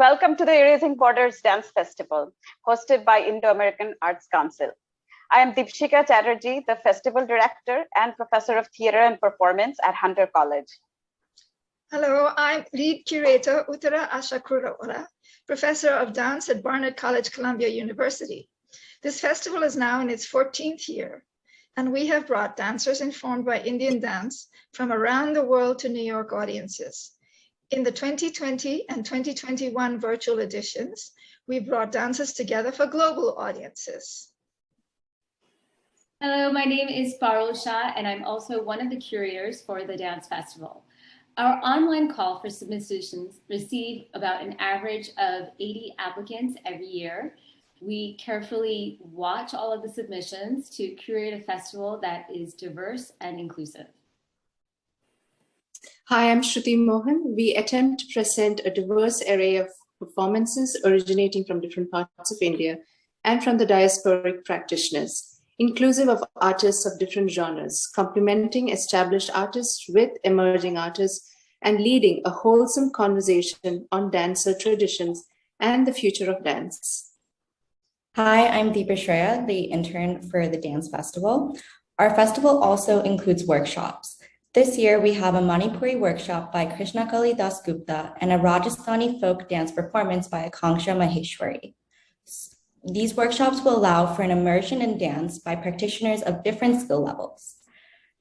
Welcome to the Erasing Borders Dance Festival, hosted by Indo-American Arts Council. I am Deepshika Chatterjee, the Festival Director and Professor of Theatre and Performance at Hunter College. Hello, I'm Lead Curator Uttara Ashakurora, Professor of Dance at Barnard College, Columbia University. This festival is now in its 14th year, and we have brought dancers informed by Indian dance from around the world to New York audiences. In the 2020 and 2021 virtual editions, we brought dancers together for global audiences. Hello, my name is Parul Shah, and I'm also one of the curators for the Dance Festival. Our online call for submissions receive about an average of 80 applicants every year. We carefully watch all of the submissions to curate a festival that is diverse and inclusive. Hi, I'm Shruti Mohan. We attempt to present a diverse array of performances originating from different parts of India and from the diasporic practitioners, inclusive of artists of different genres, complementing established artists with emerging artists, and leading a wholesome conversation on dancer traditions and the future of dance. Hi, I'm Deepa Shreya, the intern for the Dance Festival. Our festival also includes workshops. This year, we have a Manipuri workshop by Krishnakali Dasgupta and a Rajasthani folk dance performance by Akanksha Maheshwari. These workshops will allow for an immersion in dance by practitioners of different skill levels.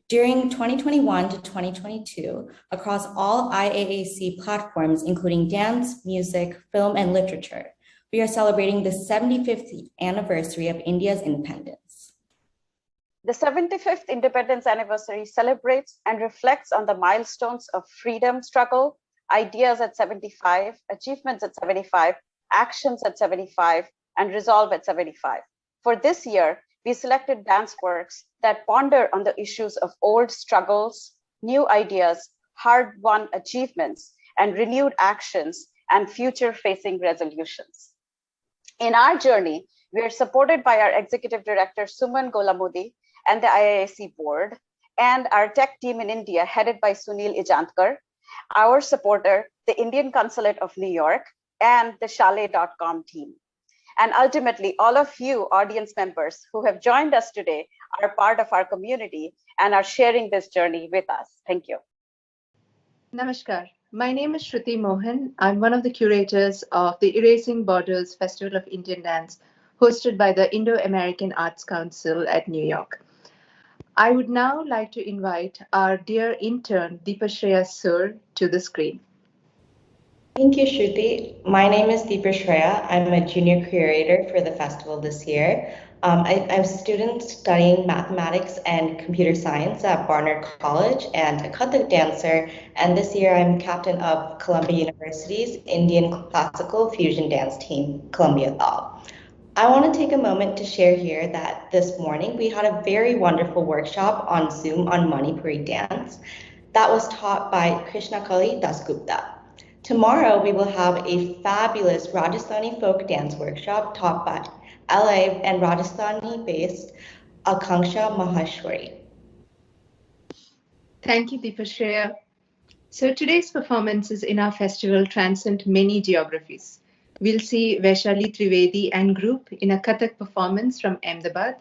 During 2021 to 2022, across all IAAC platforms, including dance, music, film, and literature, we are celebrating the 75th anniversary of India's independence. The 75th Independence Anniversary celebrates and reflects on the milestones of freedom struggle, ideas at 75, achievements at 75, actions at 75, and resolve at 75. For this year, we selected dance works that ponder on the issues of old struggles, new ideas, hard-won achievements, and renewed actions and future-facing resolutions. In our journey, we are supported by our Executive Director, Suman Golamudi, and the IAAC board, and our tech team in India, headed by Sunil Ijantkar, our supporter, the Indian Consulate of New York, and the Chalet.com team. And ultimately, all of you audience members who have joined us today are part of our community and are sharing this journey with us. Thank you. Namaskar. My name is Shruti Mohan. I'm one of the curators of the Erasing Borders Festival of Indian Dance, hosted by the Indo-American Arts Council at New York. I would now like to invite our dear intern, Deepa Shreya Sur, to the screen. Thank you, Shruti. My name is Deepa Shreya. I'm a junior curator for the festival this year. I'm a student studying mathematics and computer science at Barnard College and a Kathak dancer. And this year I'm captain of Columbia University's Indian Classical Fusion Dance team, Columbia Law. I want to take a moment to share here that this morning we had a very wonderful workshop on Zoom on Manipuri dance that was taught by Krishnakali Dasgupta. Tomorrow we will have a fabulous Rajasthani folk dance workshop taught by LA and Rajasthani-based Akanksha Maheshwari. Thank you, Deepa Shreya. So today's performances in our festival transcend many geographies. We'll see Vaishali Trivedi and group in a Kathak performance from Ahmedabad,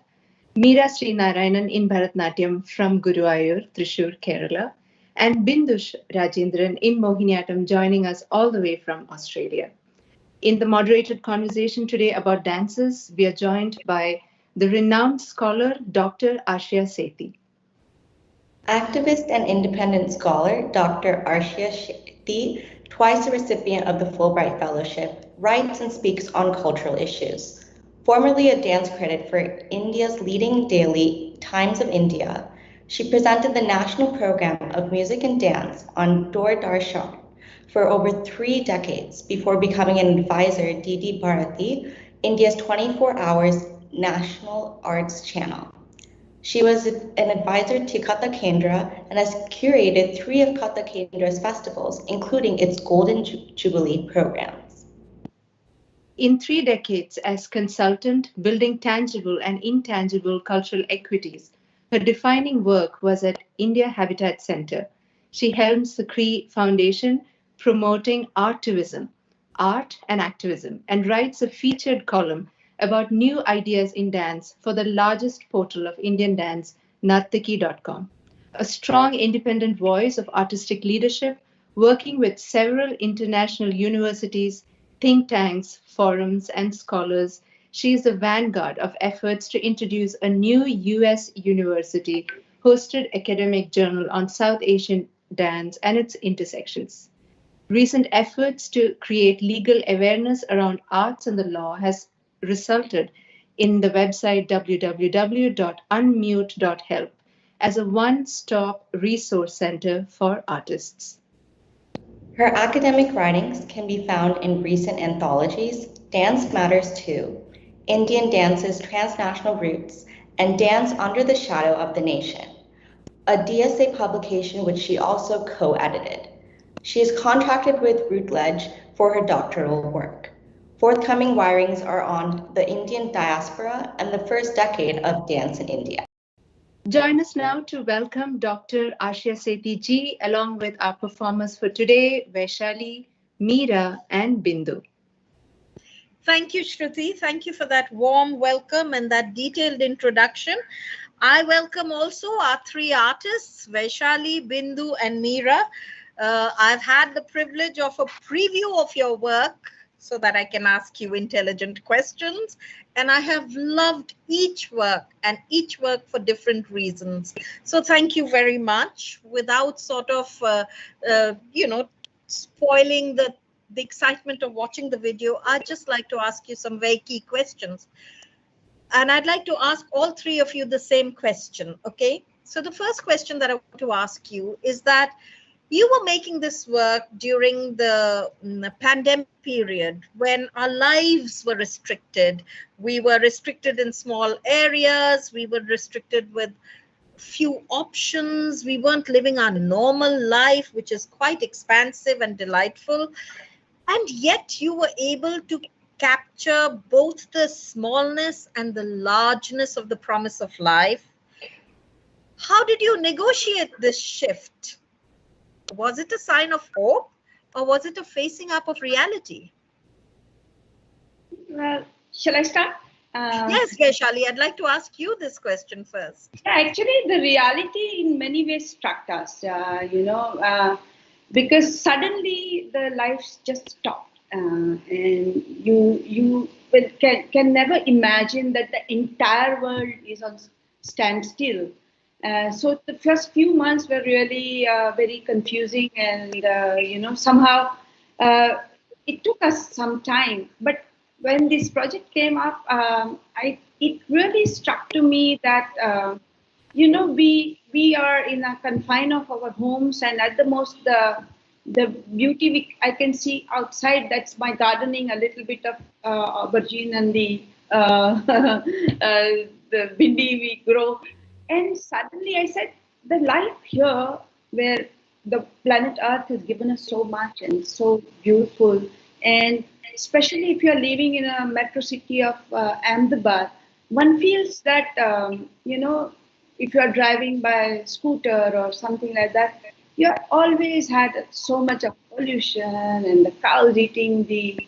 Meera Sreenarayanan in Bharatanatyam from Guruvayur, Thrissur, Kerala, and Bindu Rajendren in Mohiniyattam joining us all the way from Australia. In the moderated conversation today about dances, we are joined by the renowned scholar, Dr. Arshiya Sethi. Activist and independent scholar, Dr. Arshiya Sethi, twice a recipient of the Fulbright Fellowship, writes and speaks on cultural issues. Formerly a dance critic for India's leading daily Times of India, she presented the national program of music and dance on Doordarshan for over 3 decades before becoming an advisor at DD Bharati, India's 24 hours national arts channel. She was an advisor to Kathak Kendra and has curated 3 of Kathak Kendra's festivals, including its Golden Jubilee programs. In 3 decades as consultant, building tangible and intangible cultural equities, her defining work was at India Habitat Center. She helms the Cree Foundation, promoting artivism, art, and activism, and writes a featured column about new ideas in dance for the largest portal of Indian dance, nartaki.com. A strong independent voice of artistic leadership, working with several international universities, think tanks, forums, and scholars, she is the vanguard of efforts to introduce a new US university hosted academic journal on South Asian dance and its intersections. Recent efforts to create legal awareness around arts and the law has resulted in the website www.unmute.help as a one-stop resource center for artists. Her academic writings can be found in recent anthologies, Dance Matters Too, Indian Dance's Transnational Roots, and Dance Under the Shadow of the Nation, a DSA publication which she also co-edited. She is contracted with Routledge for her doctoral work. Forthcoming wirings are on the Indian diaspora and the first decade of dance in India. Join us now to welcome Dr. Arshiya Sethi ji along with our performers for today, Vaishali, Meera, and Bindu. Thank you, Shruti. Thank you for that warm welcome and that detailed introduction. I welcome also our three artists, Vaishali, Bindu, and Meera. I've had the privilege of a preview of your work so that I can ask you intelligent questions. And I have loved each work and each work for different reasons. So thank you very much. Without sort of, spoiling the excitement of watching the video, I'd just like to ask you some very key questions. And I'd like to ask all three of you the same question, okay? So the first question that I want to ask you is that you were making this work during the pandemic period when our lives were restricted. We were restricted in small areas. We were restricted with few options. We weren't living our normal life, which is quite expansive and delightful. And yet you were able to capture both the smallness and the largeness of the promise of life. How did you negotiate this shift? Was it a sign of hope or was it a facing up of reality? Well, shall I start? Yes, Vaishali, I'd like to ask you this question first. Actually, the reality in many ways struck us, because suddenly the lives just stopped. And you can never imagine that the entire world is on standstill. So the first few months were really very confusing, and somehow it took us some time. But when this project came up, it really struck to me that we are in a confine of our homes, and at the most the beauty I can see outside. That's my gardening, a little bit of aubergine and the bindi we grow. And suddenly I said, the life here, where the planet Earth has given us so much and so beautiful, and especially if you're living in a metro city of Ahmedabad, one feels that, if you're driving by scooter or something like that, you always had so much of pollution and the cows eating the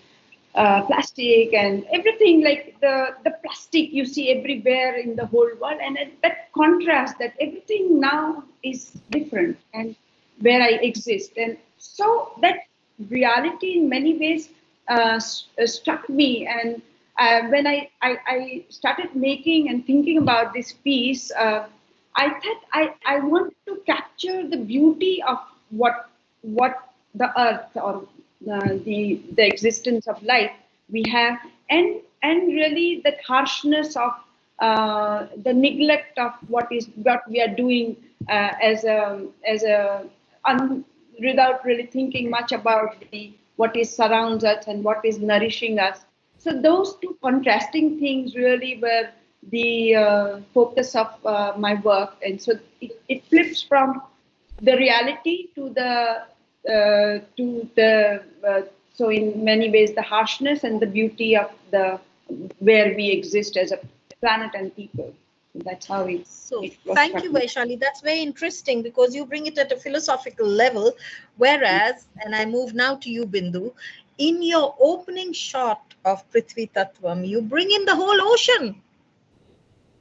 plastic and everything, like the plastic you see everywhere in the whole world, and that contrast that everything now is different and where I exist. And so that reality in many ways struck me. And when I started making and thinking about this piece, I thought I want to capture the beauty of what the earth or the existence of life we have, and really that harshness of the neglect of what we are doing without really thinking much about what is surrounds us and what is nourishing us. So those two contrasting things really were the focus of my work, and so it flips from the reality to so in many ways the harshness and the beauty of where we exist as a planet and people. That's how it thank you, Vaishali. That's very interesting because you bring it at a philosophical level, whereas, and I move now to you, Bindu, in your opening shot of Prithvii Tatvam, you bring in the whole ocean.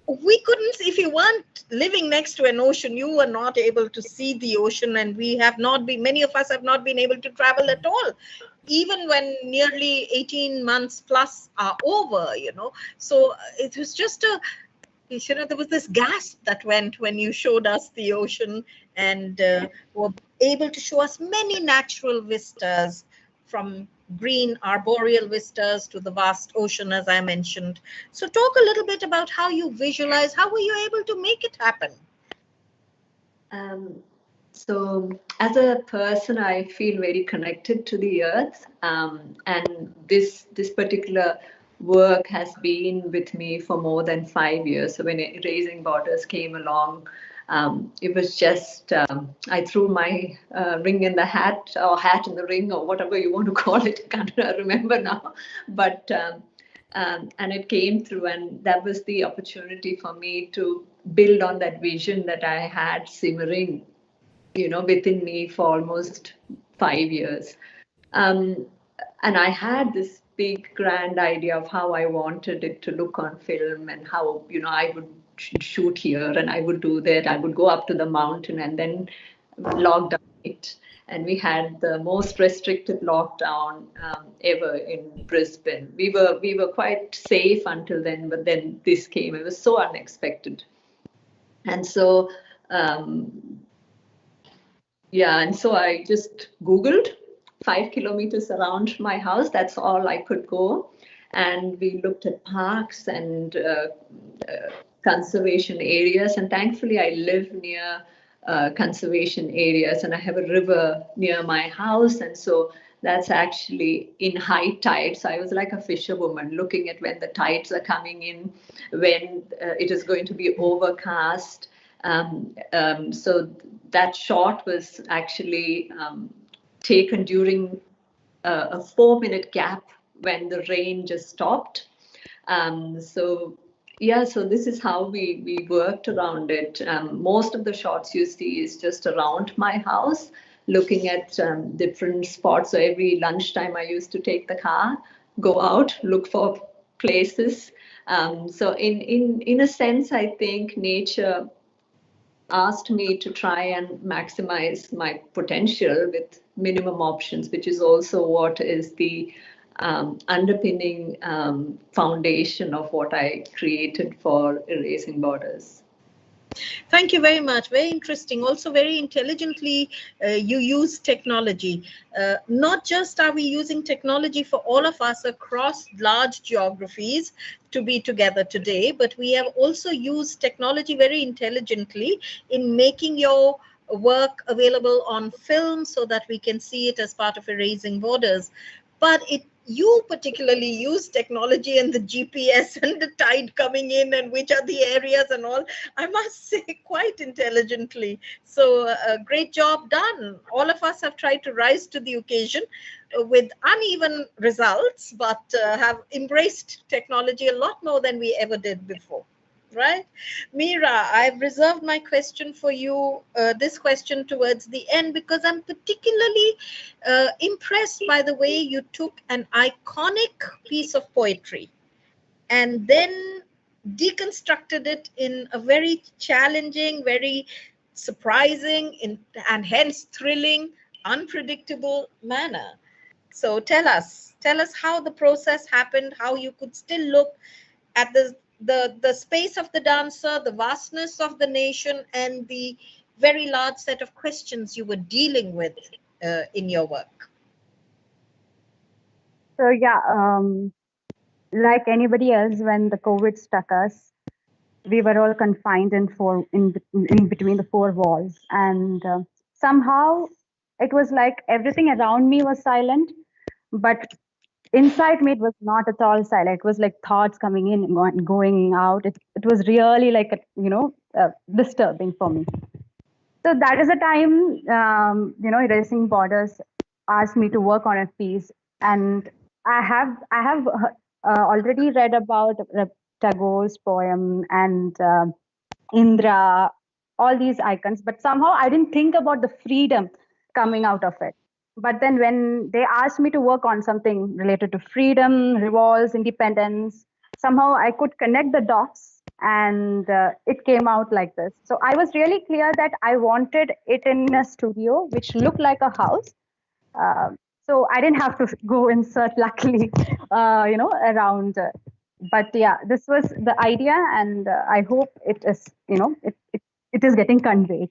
We couldn't, if you weren't living next to an ocean, you were not able to see the ocean, and we have not been, many of us have not been able to travel at all, even when nearly 18 months plus are over, you know. So it was just a, you know, there was this gasp that went when you showed us the ocean, and were able to show us many natural vistas, from green arboreal vistas to the vast ocean, as I mentioned. So talk a little bit about how you visualize, how were you able to make it happen? So as a person, I feel very connected to the earth, and this particular work has been with me for more than 5 years. So when Erasing Borders came along, it was just, I threw my ring in the hat, or hat in the ring, or whatever you want to call it. I can't remember now. But and it came through, and that was the opportunity for me to build on that vision that I had simmering, you know, within me for almost 5 years. And I had this big grand idea of how I wanted it to look on film, and how, you know, I would shoot here and I would do that. I would go up to the mountain and then lock down it. And we had the most restricted lockdown ever in Brisbane. We were quite safe until then, but then this came. It was so unexpected. And so and so I just Googled 5 kilometers around my house. That's all I could go. And we looked at parks and conservation areas. And thankfully, I live near conservation areas, and I have a river near my house. And so that's actually in high tide. So I was like a fisherwoman, looking at when the tides are coming in, when it is going to be overcast. So that shot was actually taken during a 4-minute gap when the rain just stopped. So this is how we worked around it. Most of the shots you see is just around my house, looking at different spots. So every lunchtime I used to take the car, go out, look for places. So in a sense, I think nature asked me to try and maximize my potential with minimum options, which is also what is the underpinning foundation of what I created for Erasing Borders. Thank you very much. Very interesting. Also very intelligently, you use technology. Not just are we using technology for all of us across large geographies to be together today, but we have also used technology very intelligently in making your work available on film so that we can see it as part of Erasing Borders. But you particularly use technology and the GPS and the tide coming in and which are the areas and all, I must say, quite intelligently. So a great job done. All of us have tried to rise to the occasion with uneven results, but have embraced technology a lot more than we ever did before. Right? Meera, I've reserved my question for you, this question towards the end, because I'm particularly impressed by the way you took an iconic piece of poetry and then deconstructed it in a very challenging, very surprising, and hence thrilling, unpredictable manner. So tell us how the process happened, how you could still look at the space of the dancer, the vastness of the nation, and the very large set of questions you were dealing with in your work. So like anybody else, when the COVID struck us, we were all confined in between the four walls, and somehow it was like everything around me was silent, but inside me it was not at all silent. It was like thoughts coming in and going out. It was really like disturbing for me. So that is the time Erasing Borders asked me to work on a piece, and I have already read about Tagore's poem and Indra, all these icons, but somehow I didn't think about the freedom coming out of it. But then when they asked me to work on something related to freedom, revolts, independence, somehow I could connect the dots, and it came out like this. So I was really clear that I wanted it in a studio which looked like a house. So I didn't have to go and search, luckily, around. But yeah, this was the idea, and I hope it is, it is getting conveyed.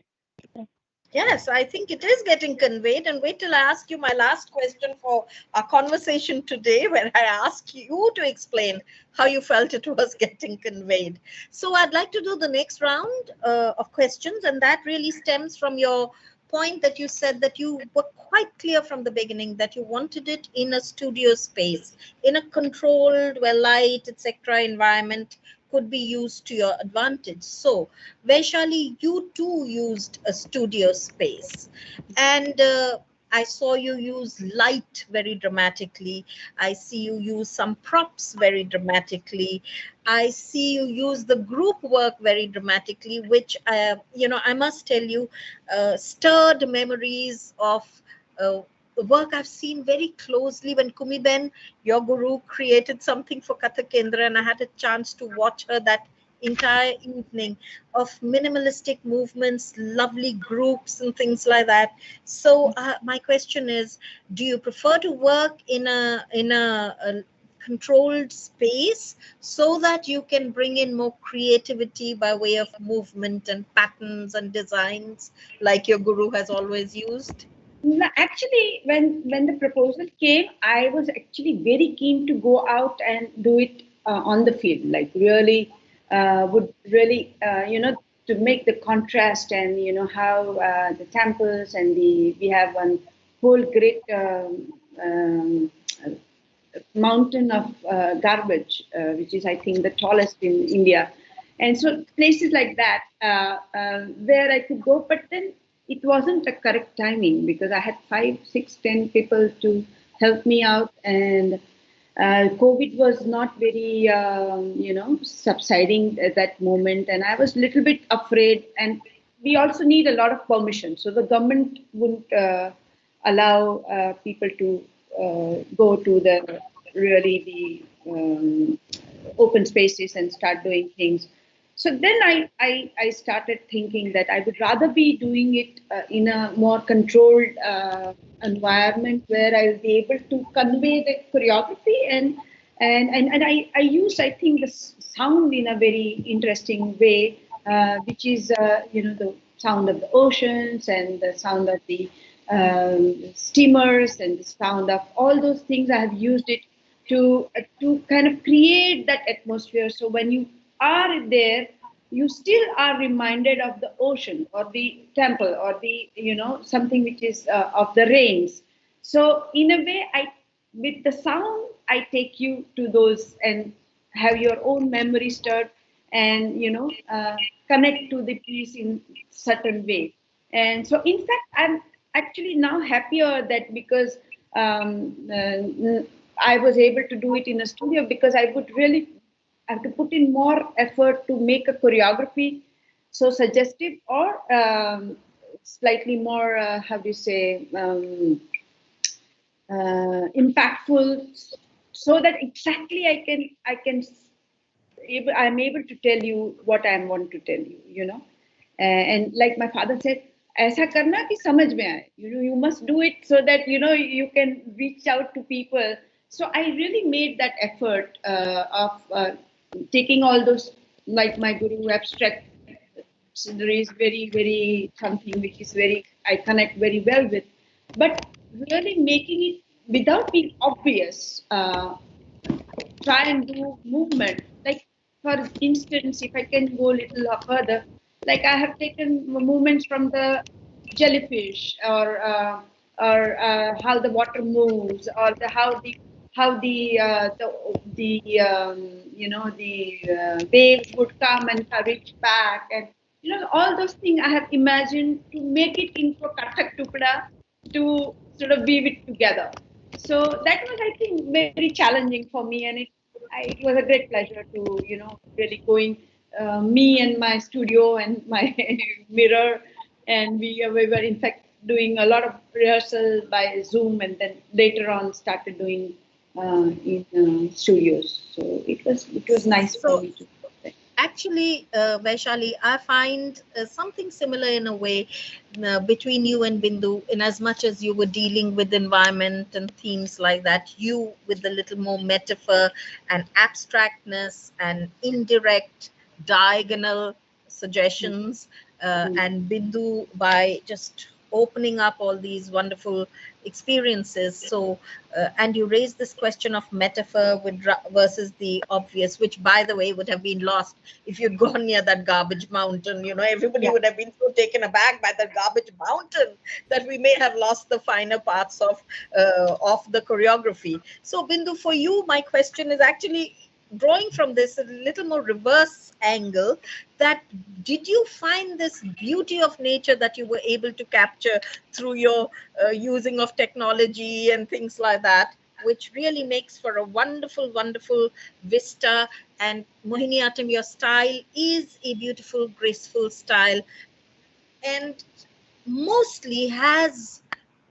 Yes, I think it is getting conveyed. And wait till I ask you my last question for our conversation today, where I ask you to explain how you felt it was getting conveyed. So I'd like to do the next round of questions, and that really stems from your point that you said that you were quite clear from the beginning that you wanted it in a studio space, in a controlled, where light, etc. environment could be used to your advantage. So Vaishali, you too used a studio space, and I saw you use light very dramatically. I see you use some props very dramatically. I see you use the group work very dramatically, which, I must tell you, stirred memories of work I've seen very closely when Kumiben, your guru, created something for Kathak Kendra, and I had a chance to watch her that entire evening of minimalistic movements, lovely groups and things like that. So my question is, do you prefer to work in a controlled space so that you can bring in more creativity by way of movement and patterns and designs like your guru has always used? Actually, when the proposal came, I was actually very keen to go out and do it on the field, like really would really to make the contrast, and how the temples and we have one whole great mountain of garbage, which is I think the tallest in India, and so places like that where I could go, but then it wasn't a correct timing because I had 5, 6, 10 people to help me out, and COVID was not very, subsiding at that moment, and I was a little bit afraid. And we also need a lot of permission, so the government wouldn't allow people to go to the open spaces and start doing things. So then I started thinking that I would rather be doing it in a more controlled environment where I'll be able to convey the choreography and I use, I think, the sound in a very interesting way, which is the sound of the oceans and the sound of the steamers and the sound of all those things. I have used it to kind of create that atmosphere. So when you are there, you still are reminded of the ocean or the temple or the something which is of the rains. So in a way, with the sound, I take you to those and have your own memory stirred, and connect to the piece in certain way. And so in fact, I'm actually now happier that because I was able to do it in a studio, because I would really have to put in more effort to make a choreography so suggestive or slightly more, impactful, so that exactly I'm able to tell you what I want to tell you, and like my father said, ऐसा करना कि समझ में आए. You must do it so that you can reach out to people. So I really made that effort of taking all those, like my guru, abstract scenery is very, very something which is very, I connect very well with, but really making it without being obvious. Try and do movement. Like, for instance, if I can go a little further, like I have taken movements from the jellyfish, or how the water moves, or how the waves would come and reach back, and all those things I have imagined to make it into a Kathak tukda to sort of weave it together. So that was, I think, very challenging for me, and it was a great pleasure to really going me and my studio and my mirror, and we were in fact doing a lot of rehearsal by Zoom, and then later on started doing in studios. So it was nice for me to. Actually, Vaishali, I find something similar in a way between you and Bindu, in as much as you were dealing with environment and themes like that, you with a little more metaphor and abstractness and indirect diagonal suggestions, and Bindu by just opening up all these wonderful experiences. So, and you raised this question of metaphor versus the obvious, which, by the way, would have been lost if you'd gone near that garbage mountain. You know, everybody would have been so taken aback by the garbage mountain that we may have lost the finer parts of the choreography. So, Bindu, for you, my question is actually drawing from this a little more reverse angle, that did you find this beauty of nature that you were able to capture through your using of technology and things like that, which really makes for a wonderful, wonderful vista? And Mohiniyattam, your style is a beautiful, graceful style, and mostly has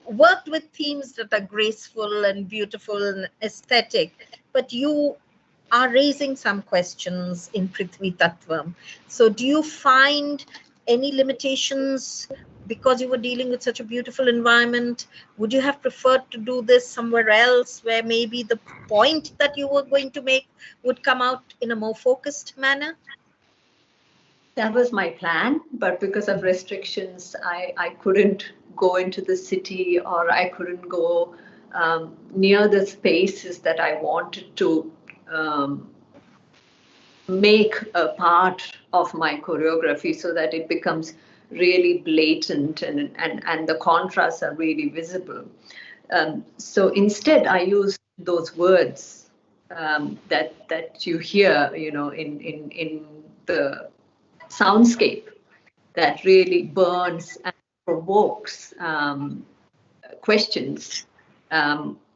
worked with themes that are graceful and beautiful and aesthetic, but you are raising some questions in Prithvii Tatvam. So do you find any limitations because you were dealing with such a beautiful environment? Would you have preferred to do this somewhere else where maybe the point that you were going to make would come out in a more focused manner? That was my plan, but because of restrictions, I couldn't go into the city, or I couldn't go near the spaces that I wanted to make a part of my choreography, so that it becomes really blatant and the contrasts are really visible. So instead, I use those words that you hear, you know, in the soundscape, that really burns and provokes questions.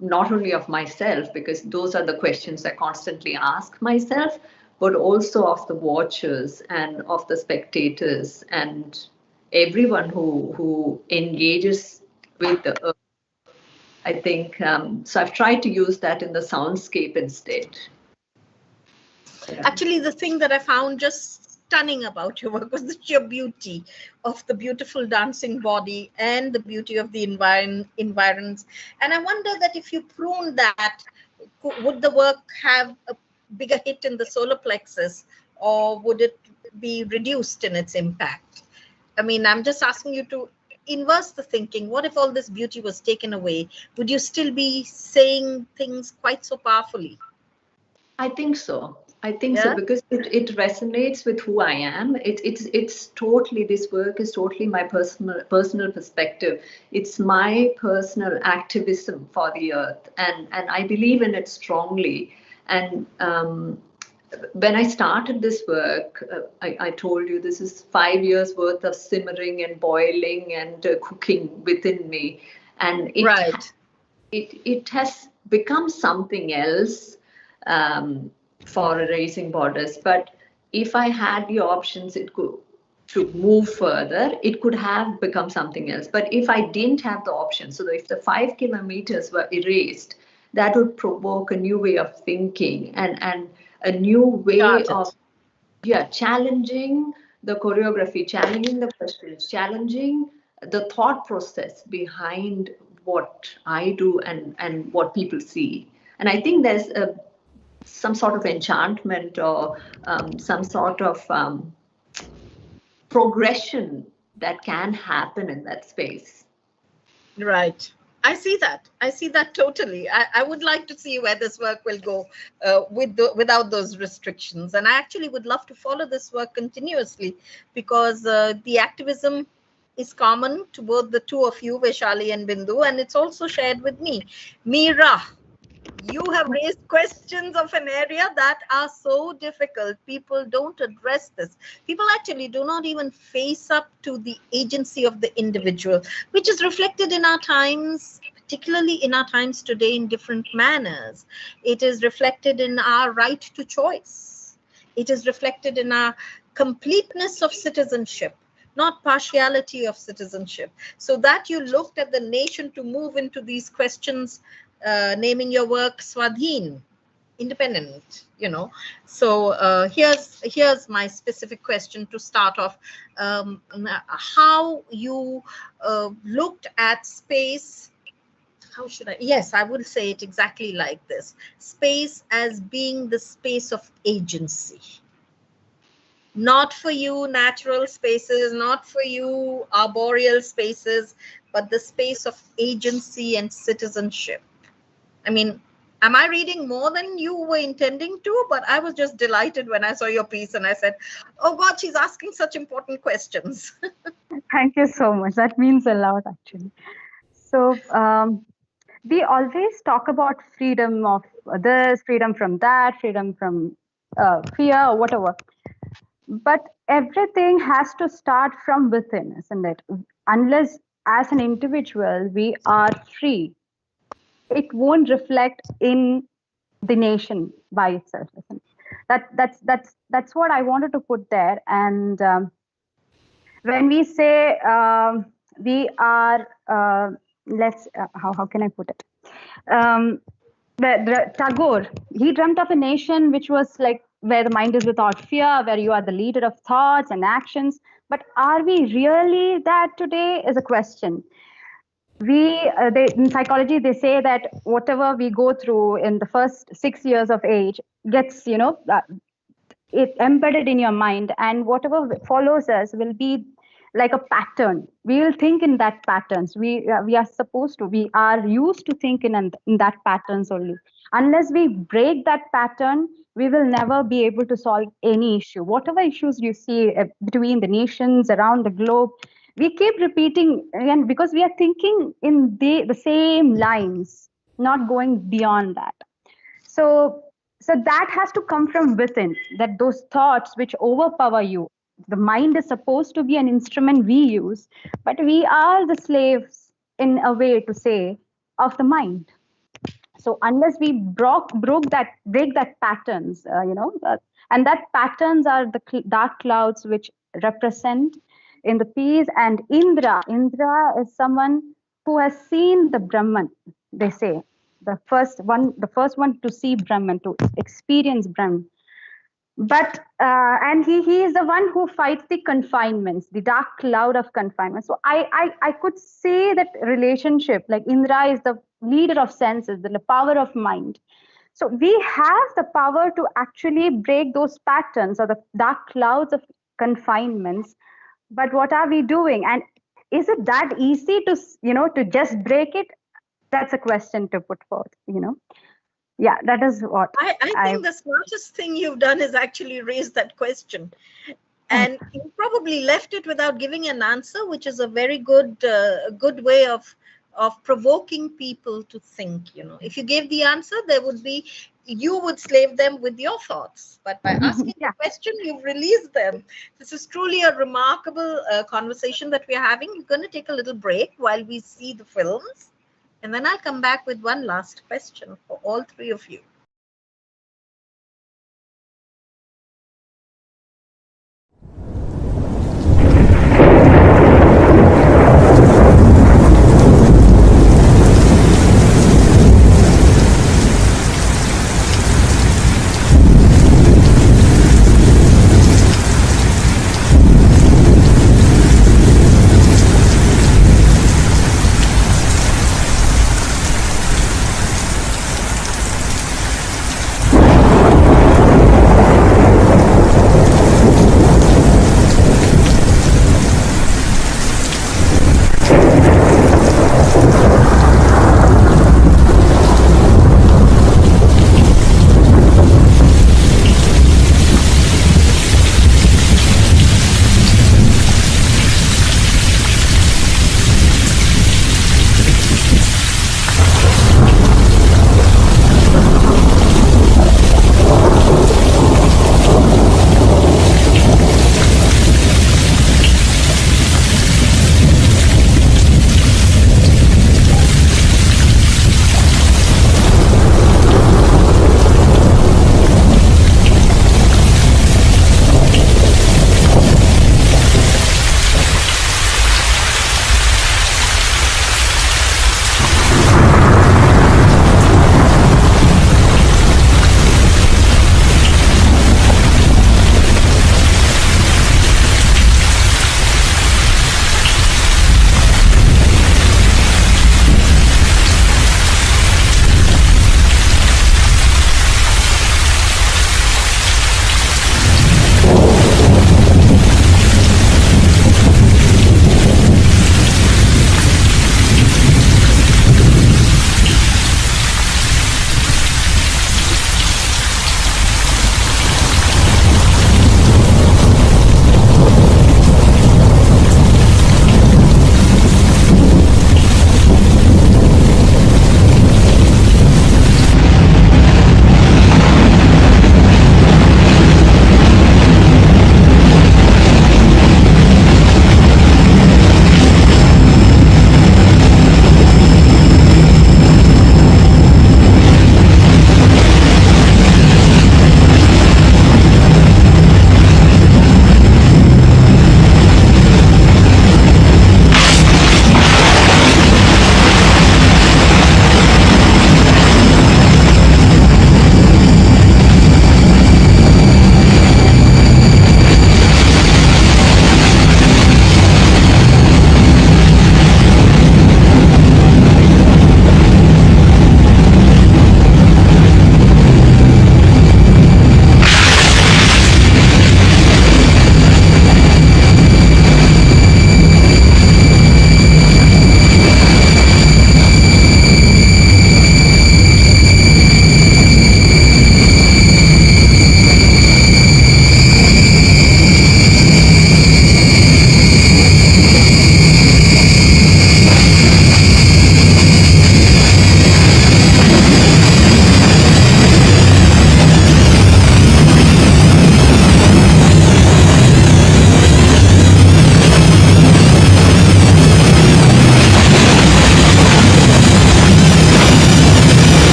Not only of myself, because those are the questions I constantly ask myself, but also of the watchers and of the spectators and everyone who engages with the earth. I think, so I've tried to use that in the soundscape instead. Actually, the thing that I found just stunning about your work was the sheer beauty of the beautiful dancing body and the beauty of the environs. And I wonder that if you prune that, would the work have a bigger hit in the solar plexus, or would it be reduced in its impact? I mean, I'm just asking you to inverse the thinking. What if all this beauty was taken away? Would you still be saying things quite so powerfully? I think so. I think so, because it resonates with who I am. It's totally, this work is totally my personal perspective. It's my personal activism for the earth, and I believe in it strongly. And when I started this work, I told you this is 5 years worth of simmering and boiling and cooking within me, and it has become something else. For erasing borders, but if I had the options, it could to move further, it could have become something else. But if I didn't have the option, so if the 5 kilometers were erased, that would provoke a new way of thinking and a new way of challenging the choreography, challenging the questions, challenging the thought process behind what I do and what people see. And I think there's some sort of enchantment or some sort of progression that can happen in that space. Right. I see that. I see that totally. I would like to see where this work will go without those restrictions. And I actually would love to follow this work continuously, because the activism is common to both the two of you, Vaishali and Bindu, and it's also shared with me. Meera, you have raised questions of an area that are so difficult. People don't address this. People actually do not even face up to the agency of the individual, which is reflected in our times, particularly in our times today, in different manners. It is reflected in our right to choice. It is reflected in our completeness of citizenship, not partiality of citizenship. So that you looked at the nation to move into these questions, naming your work Svādhīna, independent, you know. So here's my specific question to start off. How you looked at space. How should I? Yes, I will say it exactly like this. Space as being the space of agency. Not for you natural spaces, not for you arboreal spaces, but the space of agency and citizenship. I mean, am I reading more than you were intending to? But I was just delighted when I saw your piece and I said, oh God, she's asking such important questions. Thank you so much. That means a lot, actually. So we always talk about freedom of this, freedom from that, freedom from fear or whatever. But everything has to start from within, isn't it? Unless as an individual we are free, it won't reflect in the nation by itself. Isn't it? That's what I wanted to put there. And when we say we are, how can I put it? The Tagore, he dreamt of a nation which was like where the mind is without fear, where you are the leader of thoughts and actions. But are we really that today is a question. In psychology, they say that whatever we go through in the first 6 years of age gets, it embedded in your mind, and whatever follows us will be like a pattern. We will think in that patterns. We are used to think in that patterns only. Unless we break that pattern, we will never be able to solve any issue. Whatever issues you see between the nations around the globe, we keep repeating again because we are thinking in the same lines, not going beyond that. So that has to come from within, that those thoughts which overpower you. The mind is supposed to be an instrument we use, but we are the slaves, in a way to say, of the mind. So unless we break that patterns, and that patterns are the dark clouds which represent in the piece. And Indra is someone who has seen the Brahman, they say. The first one to see Brahman, to experience Brahman. But and he is the one who fights the confinements, the dark cloud of confinement. So I could say that relationship, like Indra is the leader of senses, the power of mind. So we have the power to actually break those patterns or the dark clouds of confinements. But what are we doing? And is it that easy to just break it? That's a question to put forth, Yeah, that is what I think the smartest thing you've done is actually raise that question. And you probably left it without giving an answer, which is a very good way of provoking people to think. If you gave the answer, you would slave them with your thoughts. But by asking the question, you've released them. This is truly a remarkable conversation that we're having. We're going to take a little break while we see the films. And then I'll come back with one last question for all three of you.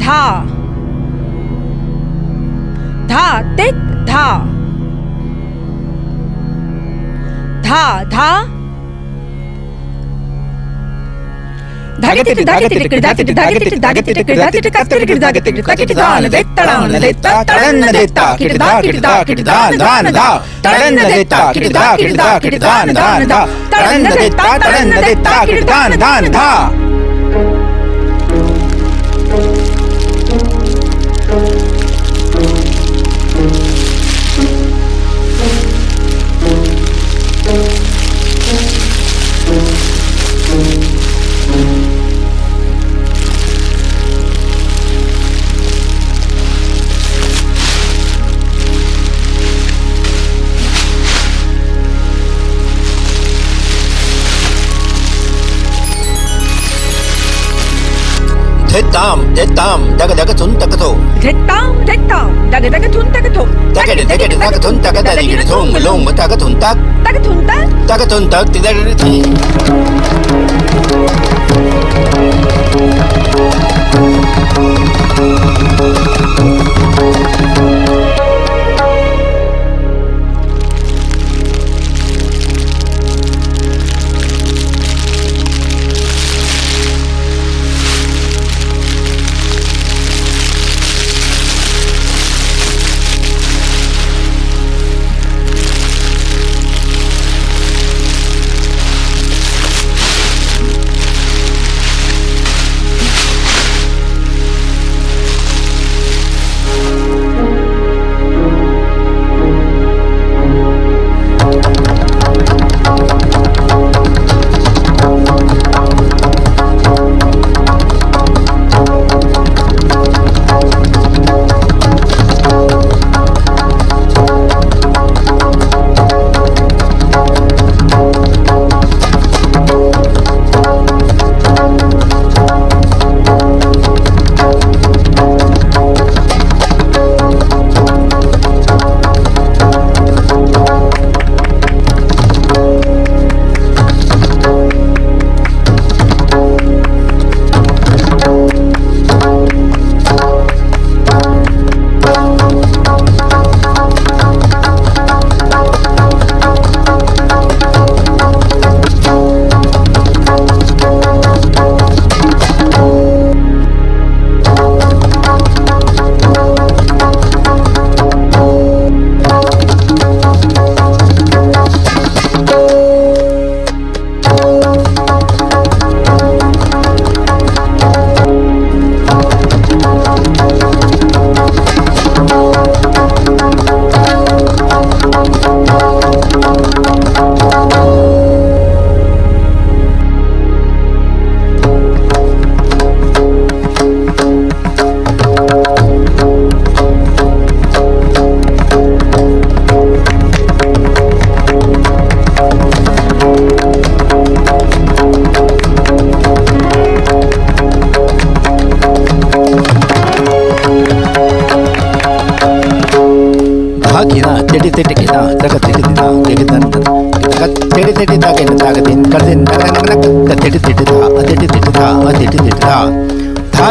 धा धा तित धा धा धा धागितिट धागितिट धागितिट धागितिट धागितिट धागितिट कस्तिट धागितिट धागितिट दान देत्तडान देत्ता तडन देत्ता kit दा दान दान दा तडन देत्ता किट दा दान दान दा तडन देत्ता किट दान दान दा Tettam, daga daga tun takato. Tettam, daga daga tun takato. Daga daga tun takata digir tung long taga tun tak. Daga tun tak. Daga tun tak tidar ti.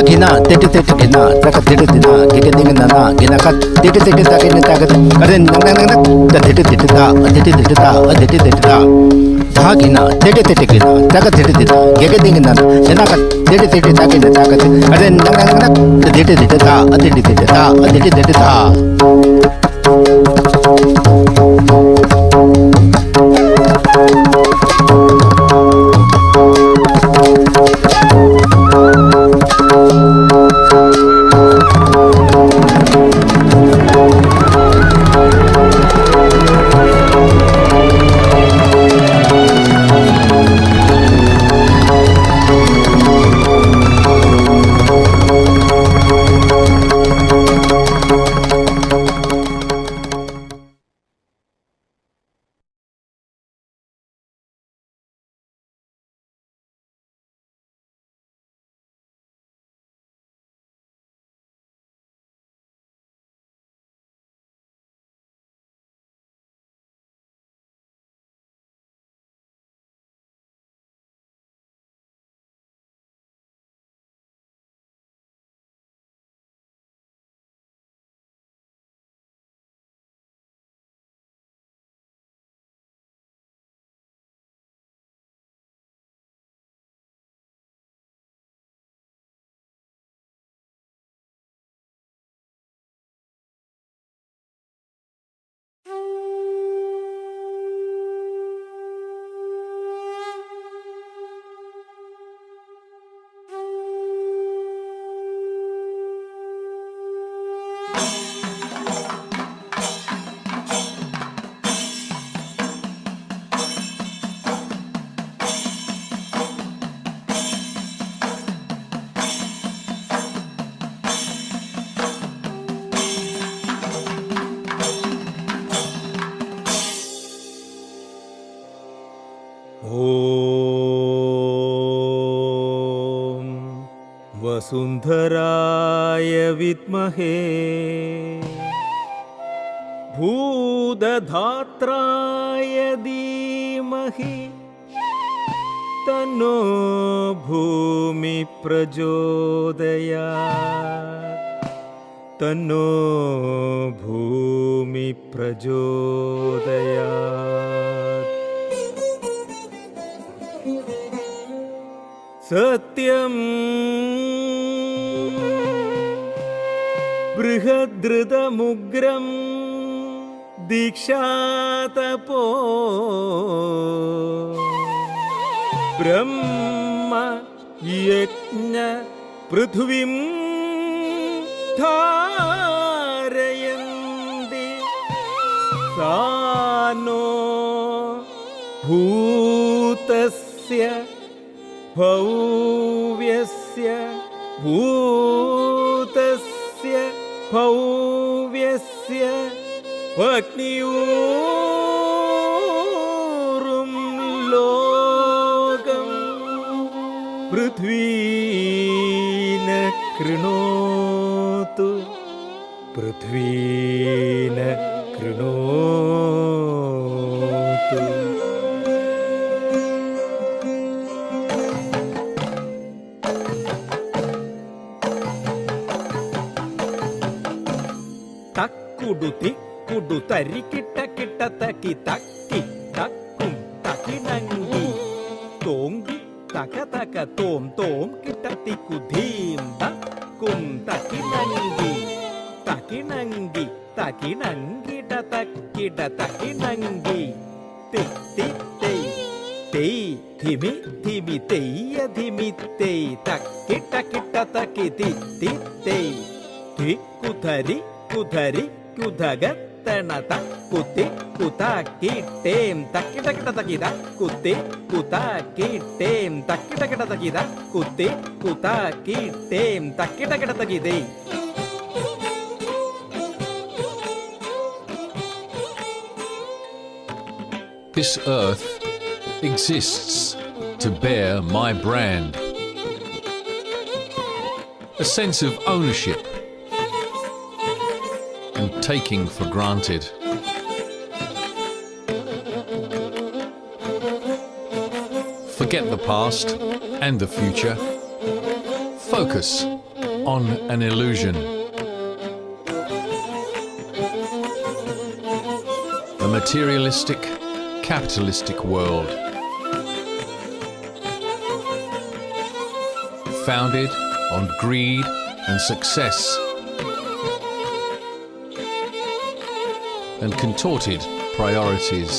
Gina, tete tete gina, taka tete dina, giga dinga nana, gina kat, tete tete ta gina tagat, kaden nang nang nang, ta tete tete ta, tete tete ta, tete tete ta. Tha gina, tete tete gina, taka tete dina, giga dinga nana, gina kat, tete tete ta gina tagat, kaden nang nang nang, ta tete tete ta, tete tete ta, tete tete ta. वसुन्धराय विद्महे भूतधात्राय धीमहि तन्नो भूमि प्रचोदयात् तन्नो भूमि प्रचोदयात् सत्यं बृहद्रतमुग्रं दीक्षातपो ब्रह्म यज्ञ पृथ्वीं धारयन्ति सानो भूतस्य भव्यस्य भूतस्य भव्यस्य अग्नियूरुं लोकं पृथ्वीन कृणोतु पृथ्वीन कृणोतु तक्कुडु तिक्कुडु तरिकिट्ट किट्ट तकि तक्कि तक्कुं तकिनंगि तोंगि तक तक तोम तोम किट्ट तिक्कु धीम तक्कुं तकिनंगि तकिनंगि तकिनंगि तक्किट तकिनंगि ति ति ते ते धिमि धिमि तेय धिमि ते तक्किट किट्ट तकि ति ति ते तिक्कुधरि कुधरि कुधगत्तनत कुति कुताकिटें तक्किटकिटतकिद कुति कुताकिटें तक्किटकिटतकिद कुति कुताकिटें तक्किटकिटतकिदे. This earth exists to bear my brand. A sense of ownership and taking for granted. Forget the past and the future. Focus on an illusion. A materialistic, capitalistic world. Founded on greed and success. And contorted priorities.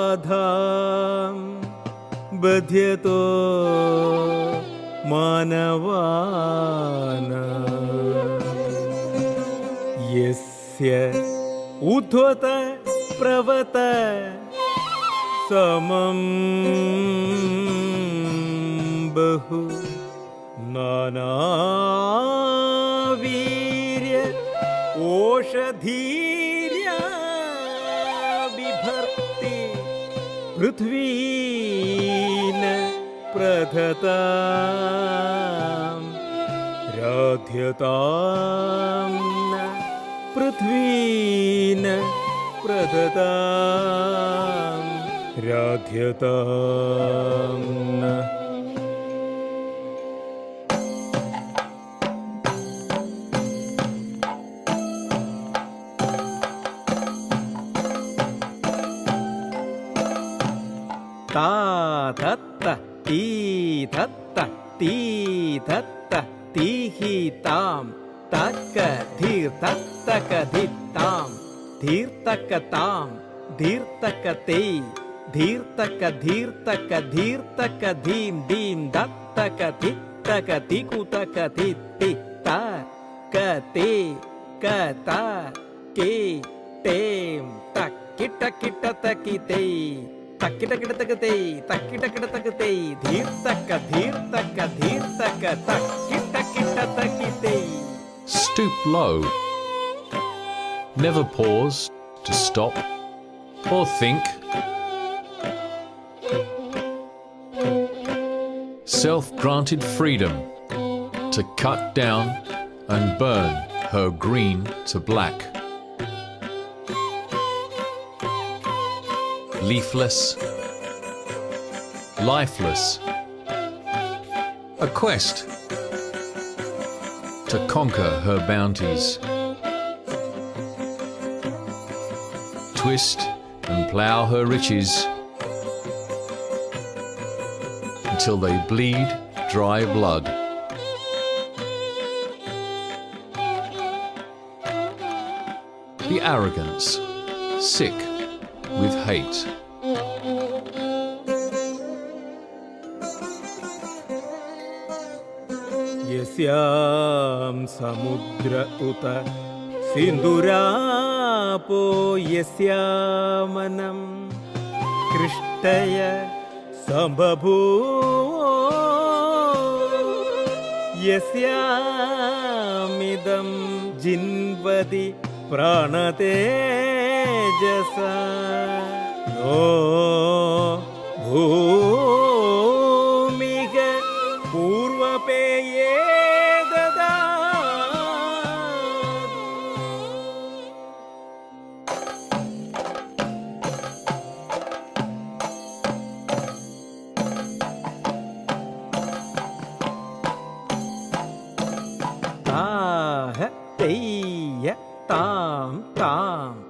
असंबाधां बध्यतो मानवानां यस्य उद्धत प्रवत समं बहु नानावीर्य ओषधीर्या बिभर्ति पृथ्वीन प्रधतां राध्यतां पृथ्वीन प्रदतां राध्यतां ता तत्त ती तत्त ती तत्त तीहि तां तक्क धीर तत्तक धित्तां धीर्तकतां धीर्तकते धीर्तक धीर्तक धीर्तक धीं दीं दत्तक धित्तक तिकुतक धित्ति तकते कता के तें तक्किट किटतकिते तक्किटकिटतकते तक्किटकिटतकते धीर्तक धीर्तक धीर्तक तक्किटकिटतकिते. Stoop low. Never pause to stop or think. Self-granted freedom to cut down and burn her green to black. Leafless, lifeless, a quest to conquer her bounties. Twist and plough her riches until they bleed dry blood. The arrogance, sick with hate. Yasyam samudra uta sindurapo yasyamanam krishtaya sambhabho yasyamidam jinvadi pranatejasa no bhumiga purvapeye tam tam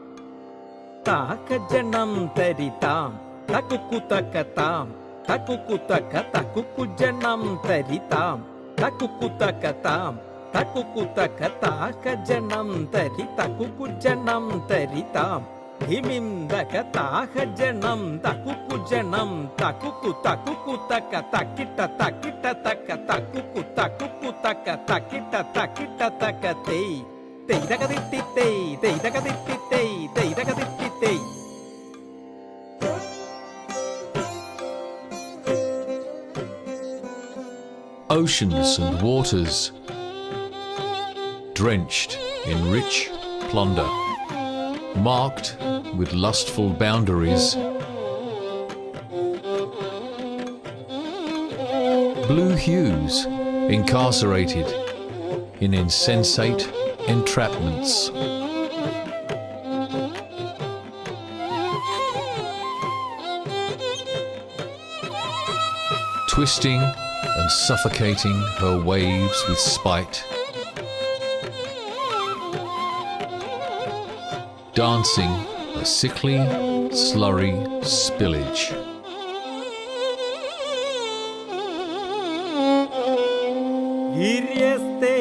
takajanam taritam takukutakatam takukutakatakukjanam taritam takukutakatam takukutakatakjanam taritakukjanam taritam himindakatajanam takukjanam takukutakutakita takita takutakukutakita takita takate Oceans and waters, drenched in rich plunder, marked with lustful boundaries. Blue hues incarcerated in insensate entrapments. Twisting and suffocating her waves with spite. Dancing a sickly, slurry spillage. Giryaste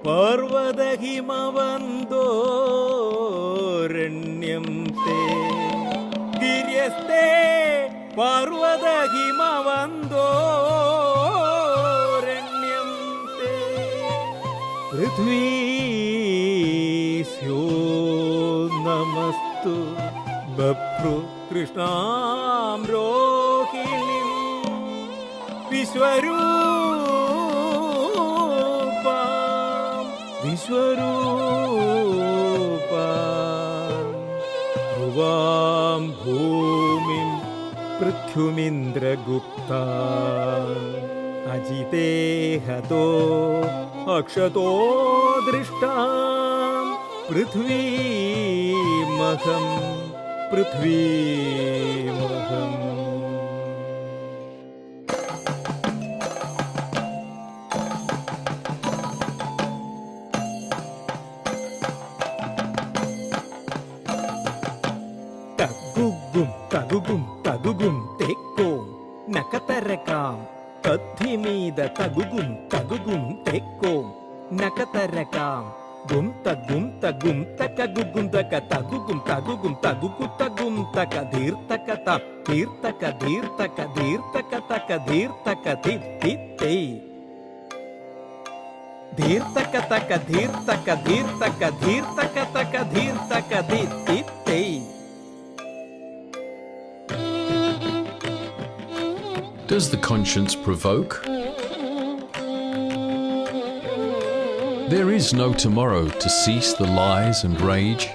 parvadahimavandoranyamte Giryaste parvadahimavandoranyamte Prithvii syo namastu bapru krishnam rohinim Vishwarupam Bhuvam Bhumim Prithumindra Gupta Ajite Hato Akshato Drishtam Prithvii Maham Prithvii Maham. Tagugum tekko nakatarakam tathimida tagugum tekko nakatarakam gum tagum takagugum takatagugum takadir takata takadir takatir dhir takatakadir takadir Does the conscience provoke? There is no tomorrow to cease the lies and rage.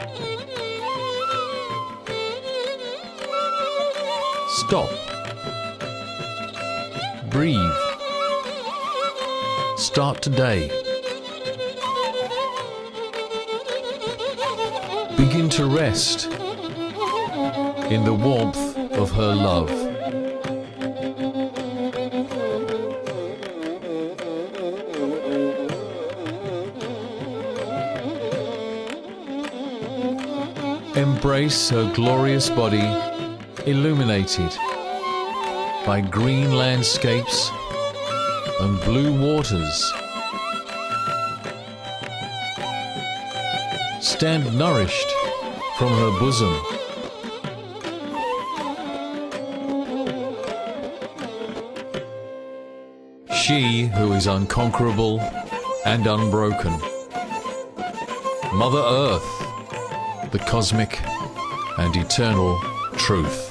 Stop. Breathe. Start today. Begin to rest in the warmth of her love. Embrace her glorious body, illuminated by green landscapes and blue waters. Stand nourished from her bosom. She who is unconquerable and unbroken. Mother Earth, the cosmic and eternal truth.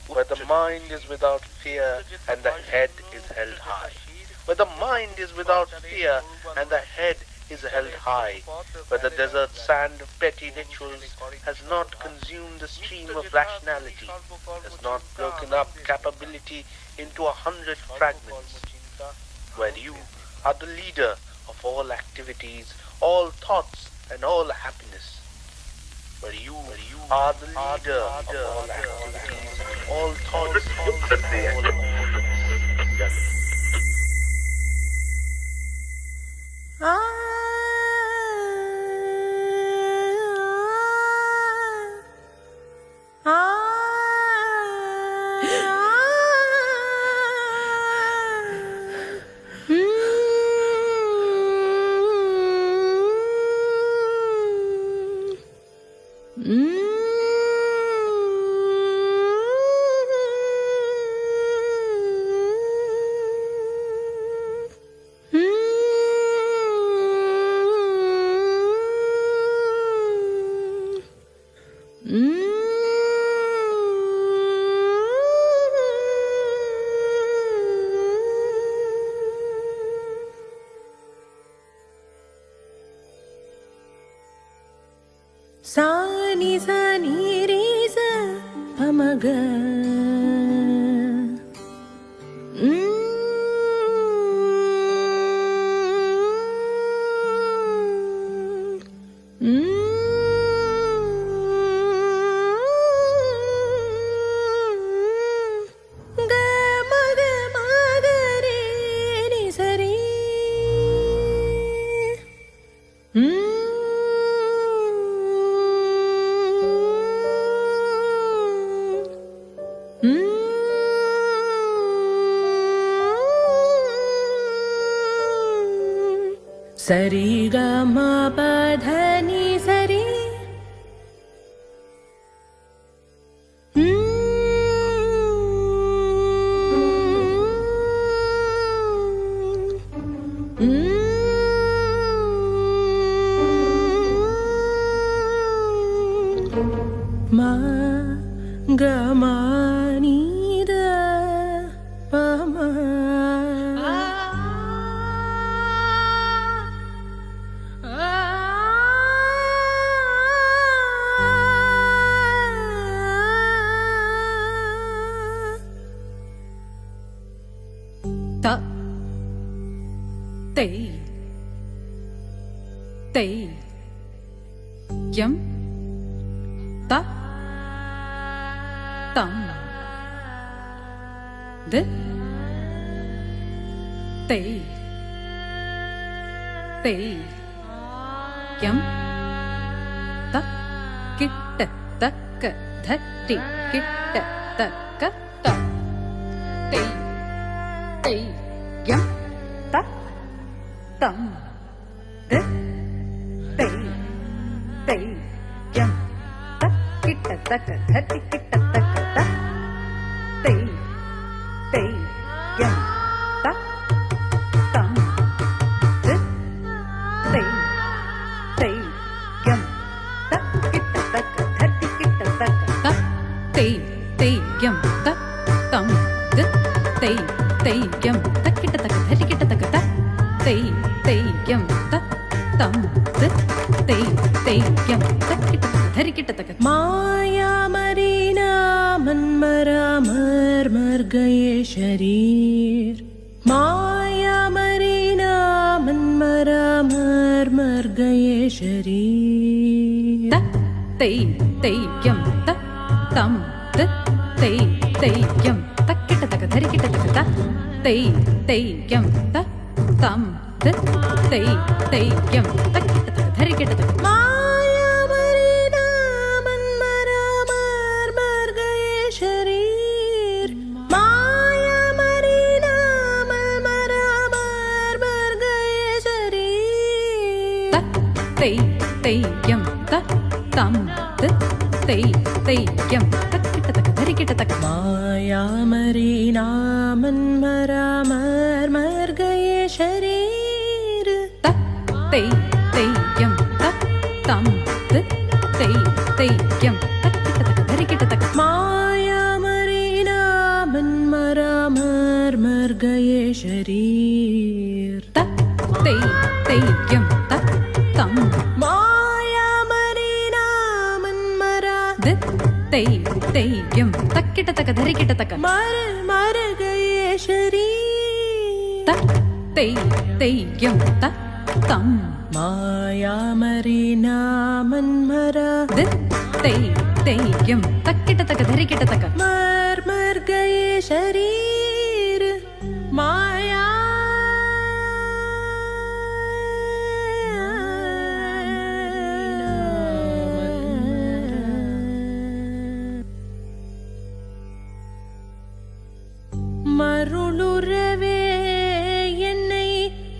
Where the mind is without fear and the head is held high. where the mind is without fear and the head is held high, where the desert sand of petty rituals has not consumed the stream of rationality, has not broken up capability into 100 fragments, where you are the leader of all activities, all thoughts and all happiness, where you are the leader of all activities, all thoughts and all happiness. Sani sani re sa pamaga Sari ga ma pa dha ni sari ma ga ma ni da pa ma ta te te yam ta tam de te te yam ta kitta takka dhatti kitta takka ta te te yam ta tam de te te yam ta kitta takka dhatti kitta takka ta te te yam ta tam de te te yam ta kitta takka dhatti kitta takka ta te te yam ta tam de te te yam ta kitta takka dhatti kitta takka ta te te yam ta tam de te te yam ta kitta takka dhatti kitta takka माया मरीना मनमरा मर मर गए शरीर माया मरीना मनमरा मर मर गए शरीर ते ते यम त तम त ते ते यम त किट तक धरि किट तक त ते ते यम त तम त ते ते यम त किट तक धरि किट तक te te yam ta tam te te te yam ta kitta tak dhari kitta tak maya marina man mara mar mar gaye sharir ta te te yam ta tam te te te yam ta kitta tak dhari kitta tak maya marina man mara mar mar gaye sharir தை தையம் தக்கிட்ட தக்க தரிக்கிட்ட தக்க மர கயே ஷரீர் தை தையம் தம் மாயாமரி நாமன்மரா தை தையம் தக்கிட்ட தக்க தரிக்கிட்ட தக்க மர் கயே ஷரீர் மாயா மருளுறவே என்னை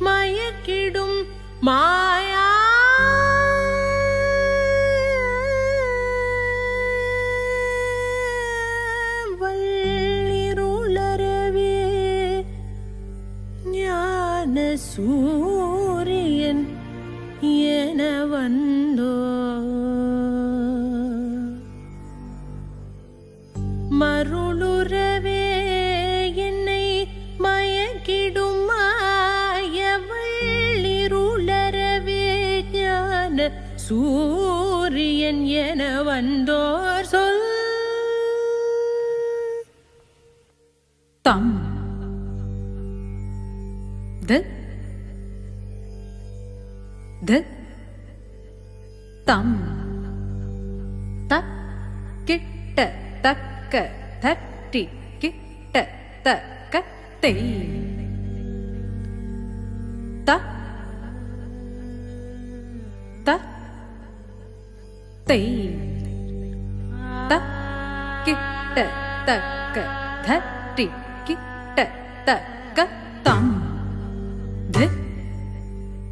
மயக்கிடும் மாயா வள்ளிருளறவே ஞான சூரியன் என வந்தோ மருளுறவே என்னை மயக்கிடும் மாயவள்ளிருளறவே ஞான சூரியன் என வந்தோர் சொல் தம் தம் கிட்ட தக்க தட்டி கிட்ட தக்க தை தை கிட்ட தக்க தட்டி கிட்ட தக்க தம்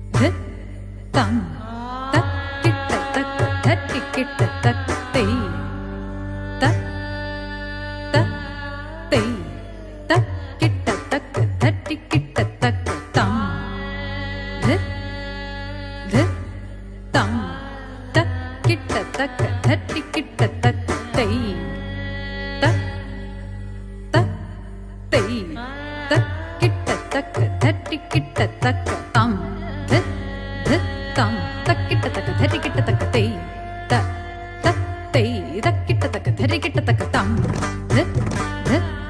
தம் கிட்ட தக்க தட்டி கிட்ட தக்க தை கிட்ட தக்க தட்டி கிட்ட தக்க தம் தம் கிட்ட தக்க தட்டி கிட்ட தக்க தை கிட்ட தக்க தட்டி கிட்ட தக்க தம் தம் தக்கிட்ட தக்க தட்டி கிட்ட தக்க தை தக்கிட்ட தக்க தரி கிட்ட தக்க தம்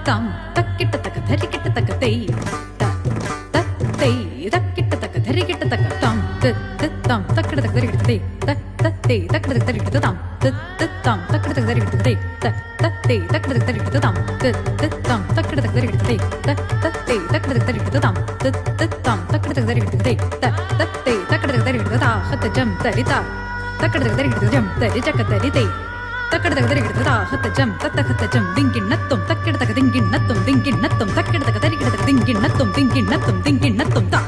தம் தக்கிட்ட தக்க தரி கிட்ட தக்க தை தக்கிட்ட தக்க தரி கிட்ட தக்க தம் தம் தக்கிட்ட தக்க தரி கிட்ட தை தக்கிட்ட தக்க தரி கிட்ட தம் தம் தக்கிட்ட தக்க தரி கிட்ட தை தக்கிட்ட தக்க தரி கிட்ட தம் தம் தக்கிட்ட தக்க தரி கிட்ட தை தக்கிட்ட தக்க தரி கிட்ட தம் தம் தக்கிட்ட தக்க தரி கிட்ட தை தக்கிட்ட தக்க தரி கிட்ட தா ஹத் ஜம் தரிதா தக்கிட்ட தக்க தரி கிட்ட ஜம் தரி ஜக்க தரி தை தக்கிட்ட தக்க தரி கிட்ட தா ஹத் ஜம் தத்த ஹத் ஜம் திங்கின்னத்தும் தக்கிட்ட தக்க திங்கின்னத்தும் திங்கின்னத்தும் தக்கிட்ட தக்க தரி கிட்ட தக்க திங்கின்னத்தும் திங்கின்னத்தும் திங்கின்னத்தும் தா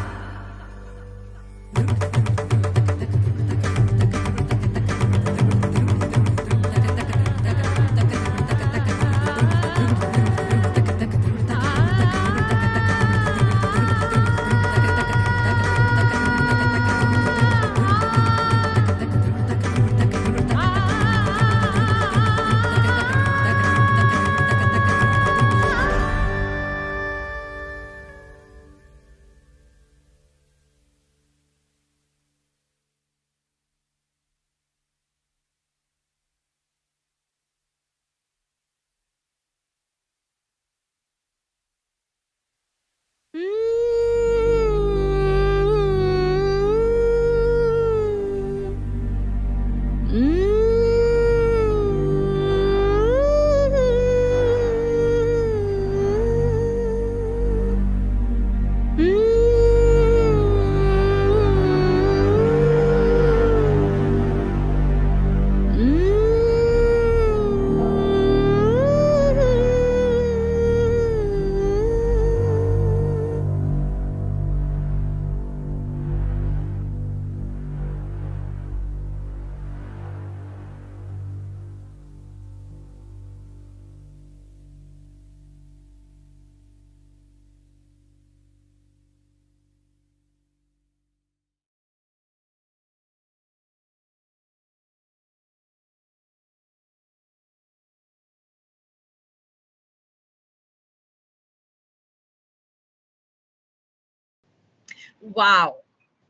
Wow.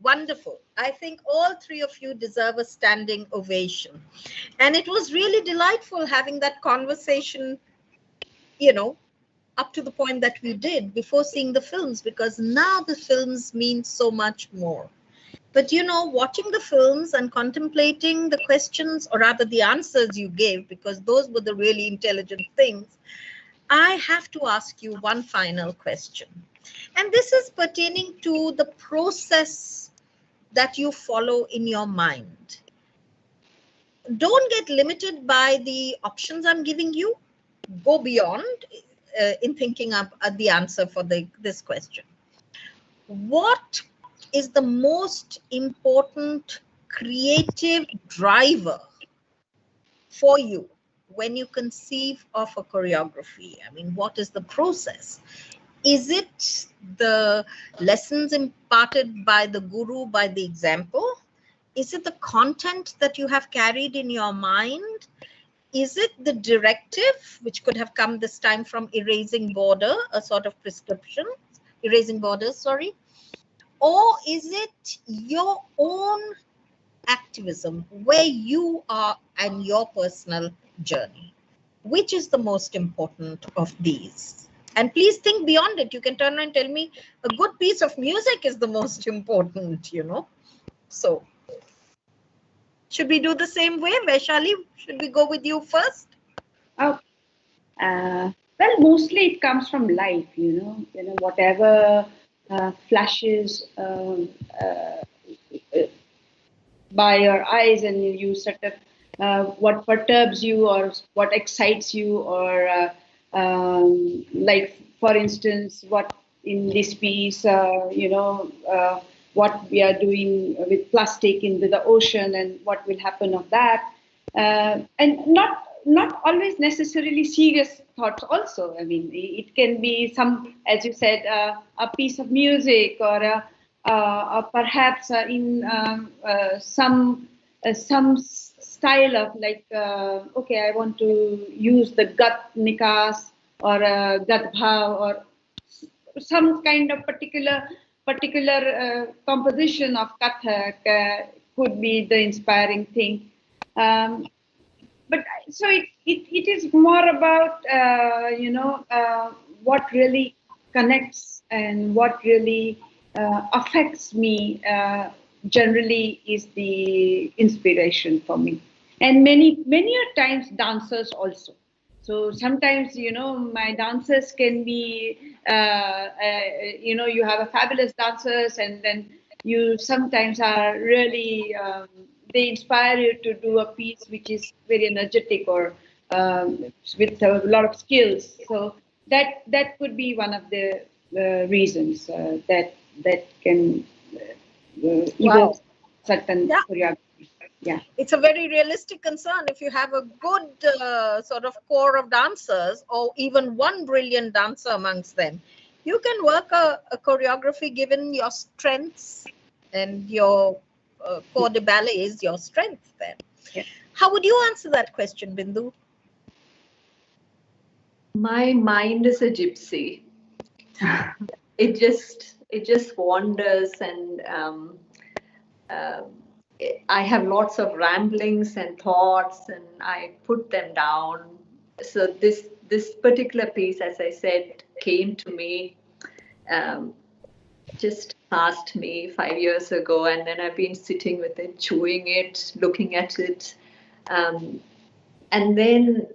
Wonderful. I think all three of you deserve a standing ovation. And it was really delightful having that conversation, you know, up to the point that we did before seeing the films, because now the films mean so much more. But, you know, watching the films and contemplating the questions, or rather the answers you gave, because those were the really intelligent things, I have to ask you one final question. And this is pertaining to the process that you follow in your mind. Don't get limited by the options I'm giving you. Go beyond in thinking up the answer for this question. What is the most important creative driver for you when you conceive of a choreography? I mean, what is the process? Is it the lessons imparted by the guru, by the example? Is it the content that you have carried in your mind? Is it the directive, which could have come this time from Erasing Border, a sort of prescription, Erasing Borders, sorry? Or is it your own activism, where you are and your personal journey? Which is the most important of these? And please think beyond it. You can turn around and tell me a good piece of music is the most important, you know. So, should we do the same way? Vaishali, should we go with you first? Well, mostly it comes from life, you know, whatever flashes by your eyes, and you sort of what perturbs you or what excites you, or like, for instance, what in this piece, what we are doing with plastic into the ocean and what will happen of that. And not always necessarily serious thoughts also. I mean, it can be some, as you said, a piece of music, or perhaps in some style of, like, okay, I want to use the Gat Nikas or Gat Bhav, or some kind of particular composition of Kathak could be the inspiring thing. But so it is more about what really connects and what really affects me. Generally, is the inspiration for me, and many times dancers also. So sometimes, my dancers can be, you have a fabulous dancers, and then you sometimes are really, they inspire you to do a piece which is very energetic, or with a lot of skills. So that could be one of the reasons that can evoke certain choreography. Yeah, it's a very realistic concern. If you have a good sort of core of dancers, or even one brilliant dancer amongst them, you can work a choreography given your strengths, and your corps de ballet is your strength then. Yeah. How would you answer that question, Bindu? My mind is a gypsy. It just wanders, and I have lots of ramblings and thoughts, and I put them down. So this particular piece, as I said, came to me, just asked me 5 years ago, and then I've been sitting with it, chewing it, looking at it, and then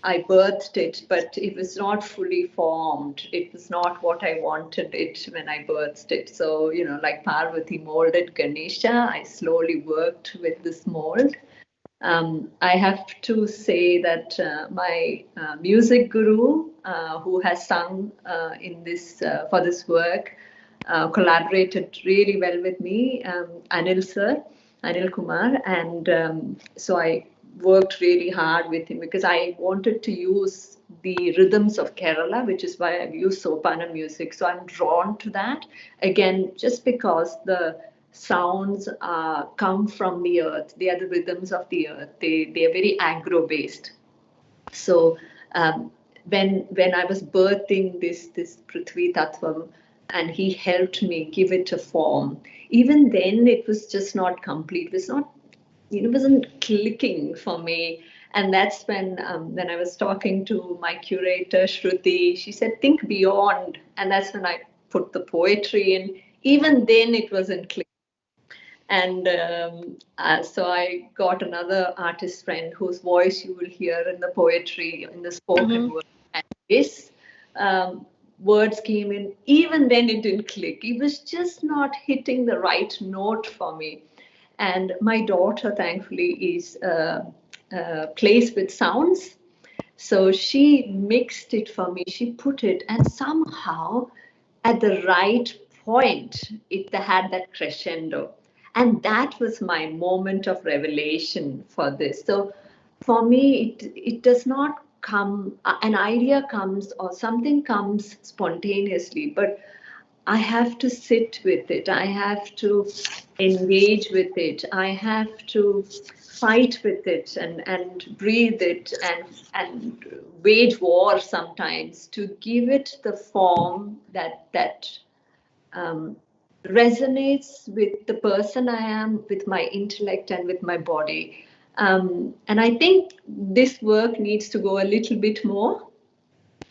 I birthed it, but it was not fully formed. It was not what I wanted it when I birthed it. So, like Parvati molded Ganesha, I slowly worked with this mold. I have to say that my music guru, who has sung in this for this work, collaborated really well with me, Anil Kumar, and so I worked really hard with him, because I wanted to use the rhythms of Kerala, which is why I've used Sopana music. So I'm drawn to that, again, just because the sounds come from the earth. They are the rhythms of the earth. They are very agro-based. So when I was birthing this Prithvii Tatvam, and he helped me give it a form. Even then, it was just not complete. It was not, it wasn't clicking for me. And that's when I was talking to my curator, Shruti, she said, think beyond. And that's when I put the poetry in. Even then, it wasn't clicking. And so I got another artist friend whose voice you will hear in the poetry, in the spoken word. And this words came in. Even then, it didn't click. It was just not hitting the right note for me. And my daughter, thankfully, is plays with sounds. So she mixed it for me. She put it, and somehow at the right point, it had that crescendo. And that was my moment of revelation for this. So for me, it does not come, an idea comes or something comes spontaneously, but I have to sit with it. I have to engage with it. I have to fight with it and breathe it and wage war sometimes to give it the form that resonates with the person I am, with my intellect and with my body. And I think this work needs to go a little bit more.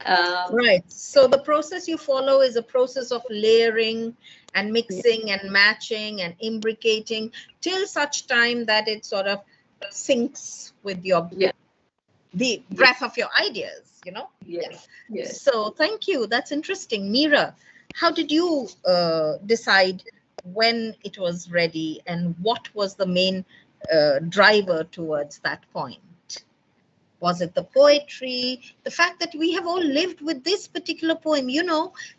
Right. So the process you follow is a process of layering and mixing and matching and imbricating till such time that it sort of syncs with your the breath of your ideas, Yes. Yes. So thank you. That's interesting. Meera, how did you decide when it was ready and what was the main driver towards that point? Was it the poetry, the fact that we have all lived with this particular poem?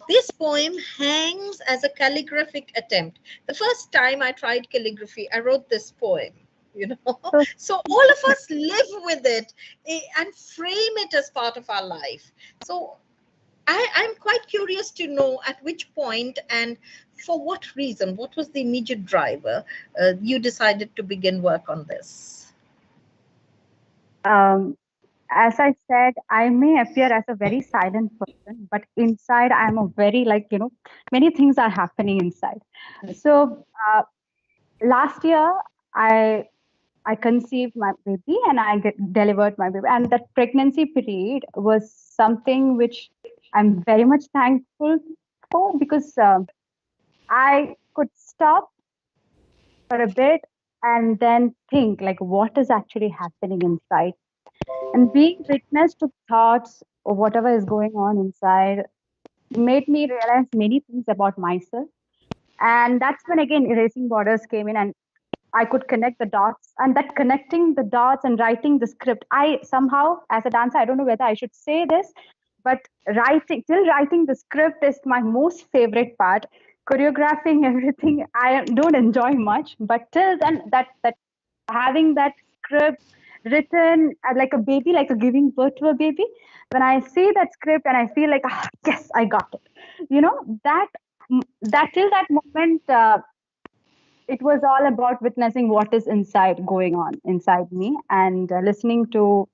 This poem hangs as a calligraphic attempt. The first time I tried calligraphy, I wrote this poem, So all of us live with it and frame it as part of our life. So I'm quite curious to know at which point and for what reason, what was the immediate driver you decided to begin work on this? As I said, I may appear as a very silent person, but inside I'm a very many things are happening inside. So last year I conceived my baby and I delivered my baby, and that pregnancy period was something which I'm very much thankful for, because I could stop for a bit and then think what is actually happening inside. And being witness to thoughts or whatever is going on inside made me realize many things about myself. And that's when, again, Erasing Borders came in and I could connect the dots. And that connecting the dots and writing the script, I somehow, as a dancer, I don't know whether I should say this, but writing the script is my most favorite part. Choreographing everything, I don't enjoy much. But till then, that having that script written like a baby, like a giving birth to a baby, when I see that script and I feel like, yes, I got it. That till that moment, it was all about witnessing what is going on inside me, and listening to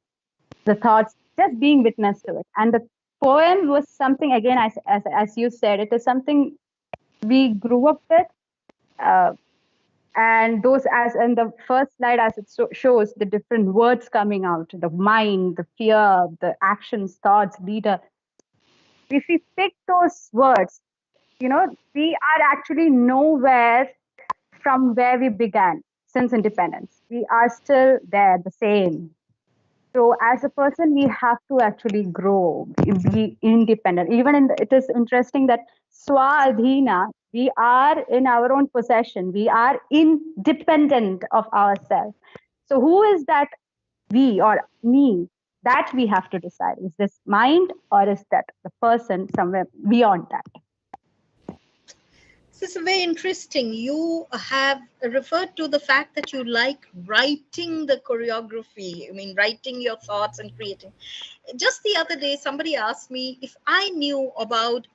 the thoughts, just being witness to it. And the poem was something, again, as you said, it is something we grew up with. And those, as in the first slide, as it shows the different words coming out, the mind, the fear, the actions, thoughts, leader. If we pick those words, we are actually nowhere from where we began since independence. We are still there, the same. So as a person, we have to actually grow, be independent. Even it is interesting that Svādhīna, we are in our own possession. We are independent of ourselves. So who is that we or me? That we have to decide. Is this mind or is that the person somewhere beyond that? This is very interesting. You have referred to the fact that you like writing the choreography. I mean, writing your thoughts and creating. Just the other day, somebody asked me if I knew about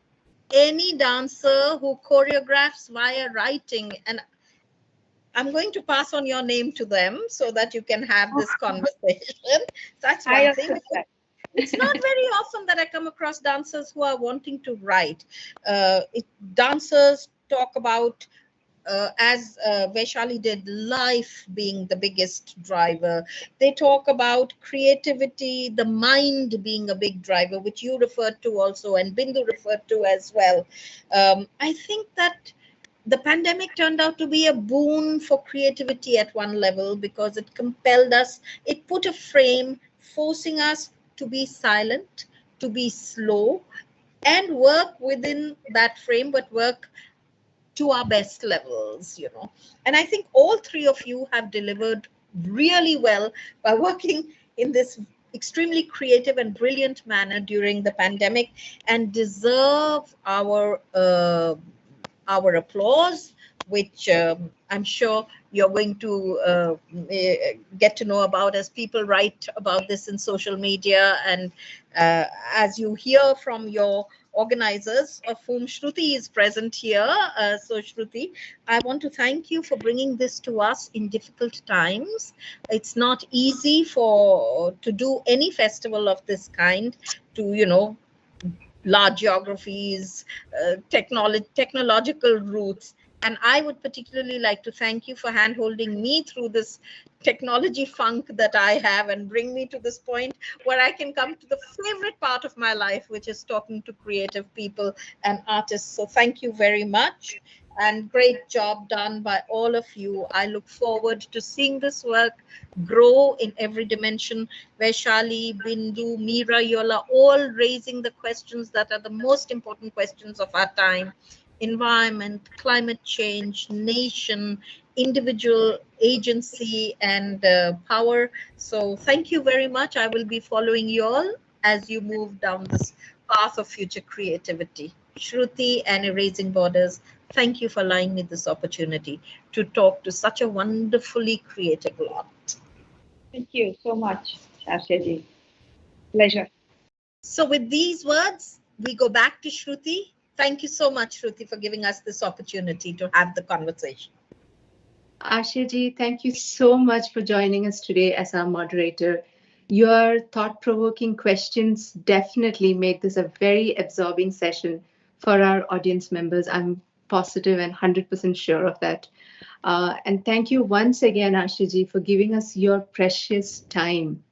any dancer who choreographs via writing, and I'm going to pass on your name to them so that you can have this conversation. That's one thing. It's not very often that I come across dancers who are wanting to write. Dancers talk about, as Vaishali did, life being the biggest driver. They talk about creativity, the mind being a big driver, which you referred to also, and Bindu referred to as well. I think that the pandemic turned out to be a boon for creativity at one level, because it compelled us, it put a frame forcing us to be silent, to be slow, and work within that frame, but work to our best levels, you know. And I think all three of you have delivered really well by working in this extremely creative and brilliant manner during the pandemic, and deserve our applause, which I'm sure you're going to get to know about as people write about this in social media, and as you hear from your organizers, of whom Shruti is present here. So Shruti, I want to thank you for bringing this to us in difficult times. It's not easy to do any festival of this kind, to, you know, large geographies, technological roots. And I would particularly like to thank you for hand-holding me through this technology funk that I have, and bring me to this point where I can come to the favorite part of my life, which is talking to creative people and artists. So thank you very much, and great job done by all of you. I look forward to seeing this work grow in every dimension. Vaishali, Bindu, Meera, Yola, all raising the questions that are the most important questions of our time: environment, climate change, nation, individual agency, and power. So thank you very much. I will be following you all as you move down this path of future creativity. Shruti and Erasing Borders, thank you for allowing me this opportunity to talk to such a wonderfully creative lot. Thank you so much, Arshiya. Pleasure. So with these words, we go back to Shruti. Thank you so much, Shruti, for giving us this opportunity to have the conversation. Arshiya, thank you so much for joining us today as our moderator. Your thought-provoking questions definitely made this a very absorbing session for our audience members. I'm positive and 100% sure of that. And thank you once again, Arshiya, for giving us your precious time.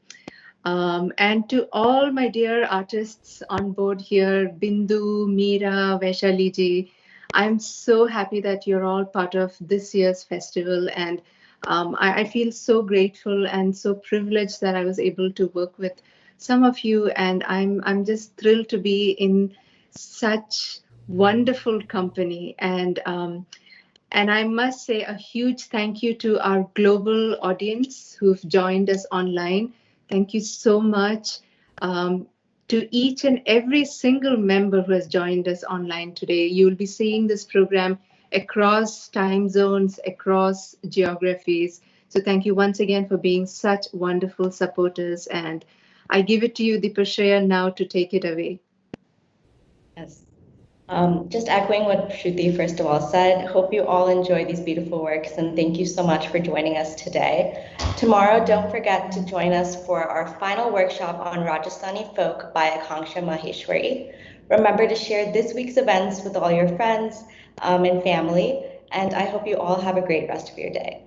And to all my dear artists on board here, Bindu, Meera, Vaishali, I'm so happy that you're all part of this year's festival, and I feel so grateful and so privileged that I was able to work with some of you, and I'm just thrilled to be in such wonderful company. And I must say a huge thank you to our global audience who've joined us online. Thank you so much. To each and every single member who has joined us online today. You'll be seeing this program across time zones, across geographies. So thank you once again for being such wonderful supporters. And I give it to you, Deepashreya, now to take it away. Yes. Just echoing what Shruti first of all said, hope you all enjoy these beautiful works, and thank you so much for joining us today. Tomorrow, don't forget to join us for our final workshop on Rajasthani folk by Akanksha Maheshwari. Remember to share this week's events with all your friends and family, and I hope you all have a great rest of your day.